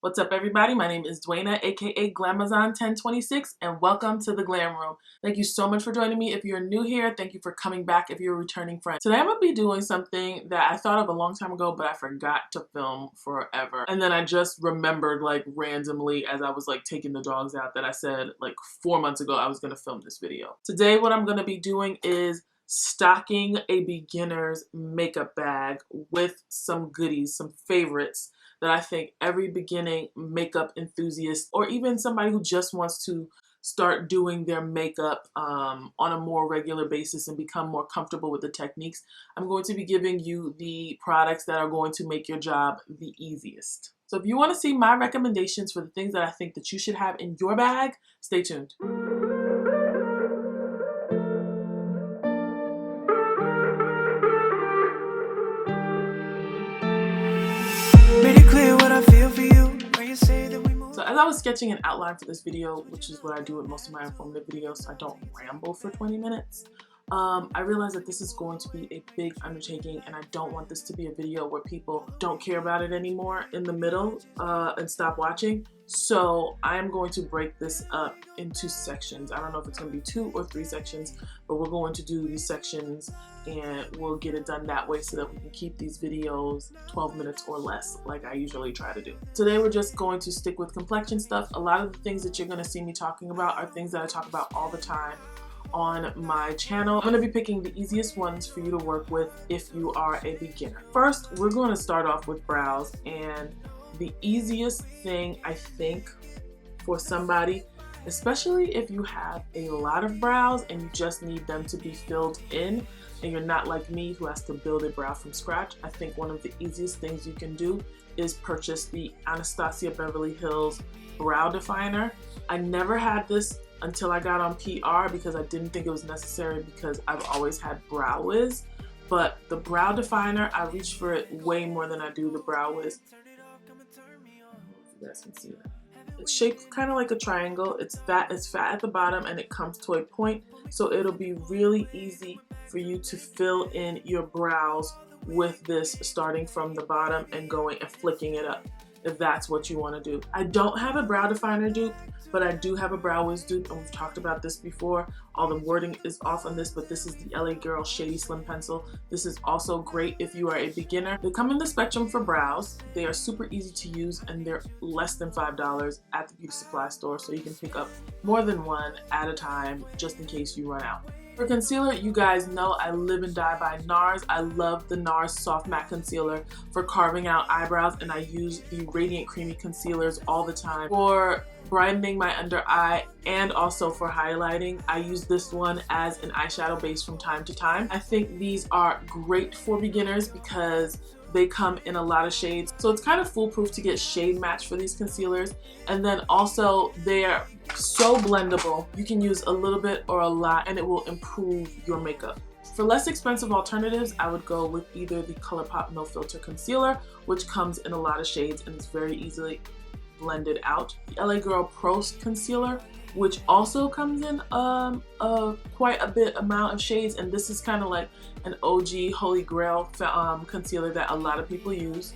What's up, everybody? My name is Dwayna, aka Glamazon1026, and welcome to the Glam Room. Thank you so much for joining me. If you're new here, thank you for coming back if you're a returning friend. Today I'm going to be doing something that I thought of a long time ago, but I forgot to film forever. And then I just remembered, like, randomly as I was, like, taking the dogs out that I said, like, 4 months ago I was going to film this video. Today what I'm going to be doing is stocking a beginner's makeup bag with some goodies, some favorites that I think every beginning makeup enthusiast, or even somebody who just wants to start doing their makeup on a more regular basis and become more comfortable with the techniques, I'm going to be giving you the products that are going to make your job the easiest. So if you want to see my recommendations for the things that I think that you should have in your bag, stay tuned. So as I was sketching an outline for this video, which is what I do with most of my informative videos so I don't ramble for 20 minutes, I realized that this is going to be a big undertaking, and I don't want this to be a video where people don't care about it anymore in the middle and stop watching. So I'm going to break this up into sections. I don't know if it's going to be 2 or 3 sections, but we're going to do these sections and we'll get it done that way so that we can keep these videos 12 minutes or less like I usually try to do. Today we're just going to stick with complexion stuff. A lot of the things that you're going to see me talking about are things that I talk about all the time on my channel. I'm going to be picking the easiest ones for you to work with if you are a beginner. First, we're going to start off with brows, and the easiest thing I think for somebody, especially if you have a lot of brows and you just need them to be filled in and you're not like me who has to build a brow from scratch, I think one of the easiest things you can do is purchase the Anastasia Beverly Hills Brow Definer. I never had this until I got on PR because I didn't think it was necessary because I've always had Brow Wiz. But the Brow Definer, I reach for it way more than I do the Brow Wiz. I don't know if you guys can see that. It's shaped kind of like a triangle. It's fat at the bottom and it comes to a point. So it'll be really easy for you to fill in your brows with this, starting from the bottom and going and flicking it up, if that's what you want to do. I don't have a brow definer dupe, but I do have a Brow Wiz dupe, and we've talked about this before. All the wording is off on this, but this is the LA Girl Shady Slim Pencil. This is also great if you are a beginner. They come in the spectrum for brows. They are super easy to use, and they're less than $5 at the beauty supply store, so you can pick up more than one at a time just in case you run out. For concealer, you guys know I live and die by NARS. I love the NARS Soft Matte Concealer for carving out eyebrows, and I use the Radiant Creamy Concealers all the time for brightening my under eye and also for highlighting. I use this one as an eyeshadow base from time to time. I think these are great for beginners because they come in a lot of shades, so it's kind of foolproof to get shade match for these concealers. And then also they're so blendable. You can use a little bit or a lot and it will improve your makeup. For less expensive alternatives, I would go with either the ColourPop No Filter Concealer, which comes in a lot of shades and it's very easily blended out. The LA Girl Pro Concealer, which also comes in quite a bit amount of shades, and this is kind of like an OG Holy Grail concealer that a lot of people use.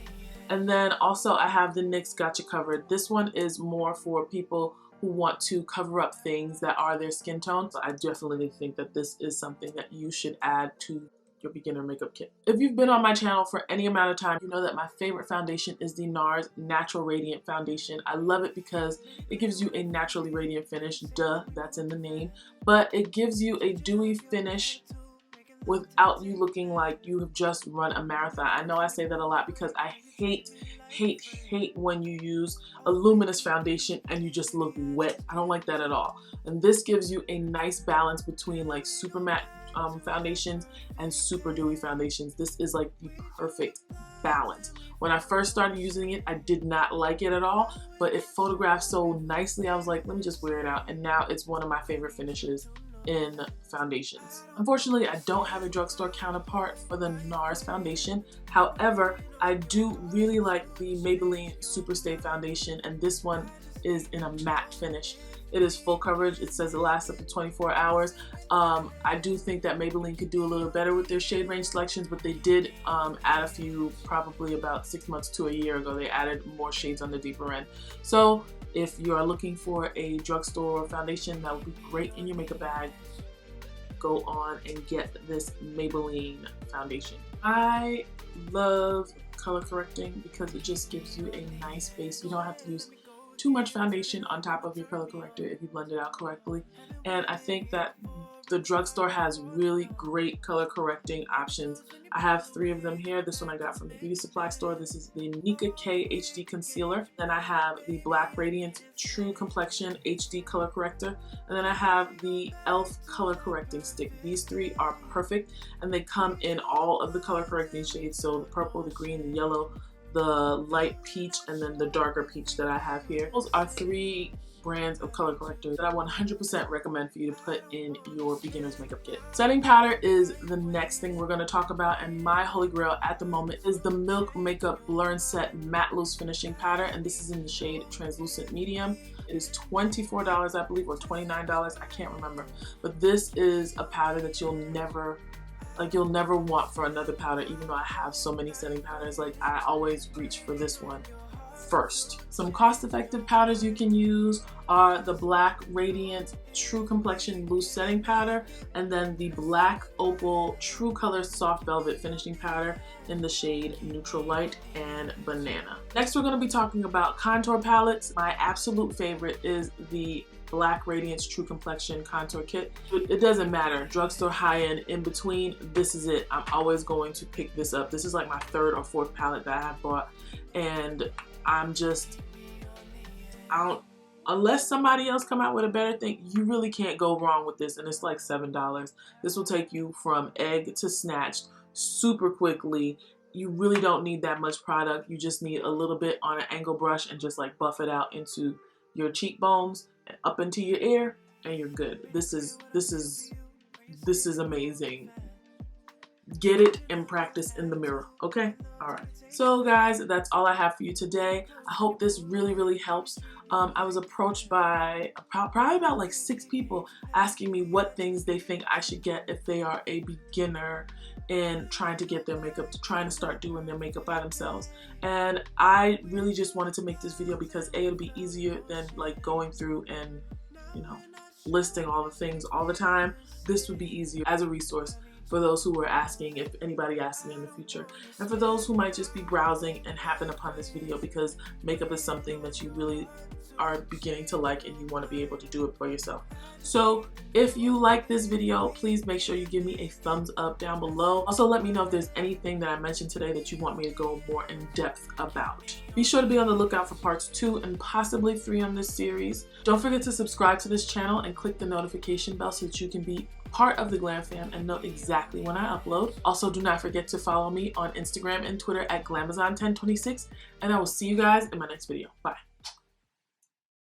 And then also I have the NYX Gotcha Covered. This one is more for people who want to cover up things that are their skin tone. So I definitely think that this is something that you should add to your beginner makeup kit. If you've been on my channel for any amount of time, you know that my favorite foundation is the NARS Natural Radiant Foundation. I love it because it gives you a naturally radiant finish. Duh, that's in the name. But it gives you a dewy finish without you looking like you have just run a marathon. I know I say that a lot because I hate when you use a luminous foundation and you just look wet. I don't like that at all. And this gives you a nice balance between like super matte foundations and super dewy foundations. This is like the perfect balance. When I first started using it, I did not like it at all, but it photographed so nicely. I was like, let me just wear it out, and now it's one of my favorite finishes in foundations. Unfortunately, I don't have a drugstore counterpart for the NARS foundation. However, I do really like the Maybelline Superstay foundation, and this one is in a matte finish. It is full coverage. It says it lasts up to 24 hours. I do think that Maybelline could do a little better with their shade range selections, but they did add a few, probably about 6 months to a year ago. They added more shades on the deeper end. So if you are looking for a drugstore foundation that would be great in your makeup bag, go on and get this Maybelline foundation. I love color correcting because it just gives you a nice base. You don't have to use too much foundation on top of your color corrector if you blend it out correctly. And I think that the drugstore has really great color correcting options. I have 3 of them here. This one I got from the beauty supply store. This is the Nicka K HD Concealer. Then I have the Black Radiance True Complexion HD Color Corrector. And then I have the e.l.f. Color Correcting Stick. These 3 are perfect and they come in all of the color correcting shades. So the purple, the green, the yellow, the light peach, and then the darker peach that I have here. Those are 3 brands of color correctors that I 100% recommend for you to put in your beginner's makeup kit. Setting powder is the next thing we're going to talk about, and my holy grail at the moment is the Milk Makeup Blur and Set Matte Loose Finishing Powder, and this is in the shade Translucent Medium. It is $24, I believe, or $29, I can't remember. But this is a powder that you'll never want for another powder. Even though I have so many setting powders, like, I always reach for this one first. Some cost-effective powders you can use are the Black Radiance True Complexion Loose Setting Powder, and then the Black Opal True Color Soft Velvet Finishing Powder in the shade Neutral Light and Banana. Next, we're going to be talking about contour palettes. My absolute favorite is the Black Radiance True Complexion Contour Kit. It doesn't matter, drugstore, high-end, in between, this is it. I'm always going to pick this up. This is like my 3rd or 4th palette that I have bought, and unless somebody else come out with a better thing, you really can't go wrong with this, and it's like $7. This will take you from egg to snatched super quickly. You really don't need that much product. You just need a little bit on an angle brush and just like buff it out into your cheekbones and up into your ear, and you're good. This is amazing. Get it and practice in the mirror, okay? All right. So guys, that's all I have for you today. I hope this really helps. I was approached by probably about like 6 people asking me what things they think I should get if they are a beginner in trying to get their makeup, trying to start doing their makeup by themselves. And I really just wanted to make this video because A, it'll be easier than like going through and, you know, listing all the things all the time. This would be easier as a resource for those who are asking, if anybody asks me in the future, and for those who might just be browsing and happen upon this video because makeup is something that you really are beginning to like and you want to be able to do it for yourself. So if you like this video, please make sure you give me a thumbs up down below. Also, let me know if there's anything that I mentioned today that you want me to go more in depth about. Be sure to be on the lookout for parts 2 and possibly 3 on this series. Don't forget to subscribe to this channel and click the notification bell so that you can be part of the Glam Fam and know exactly when I upload. Also, do not forget to follow me on Instagram and Twitter at Glamazon1026, and I will see you guys in my next video. Bye.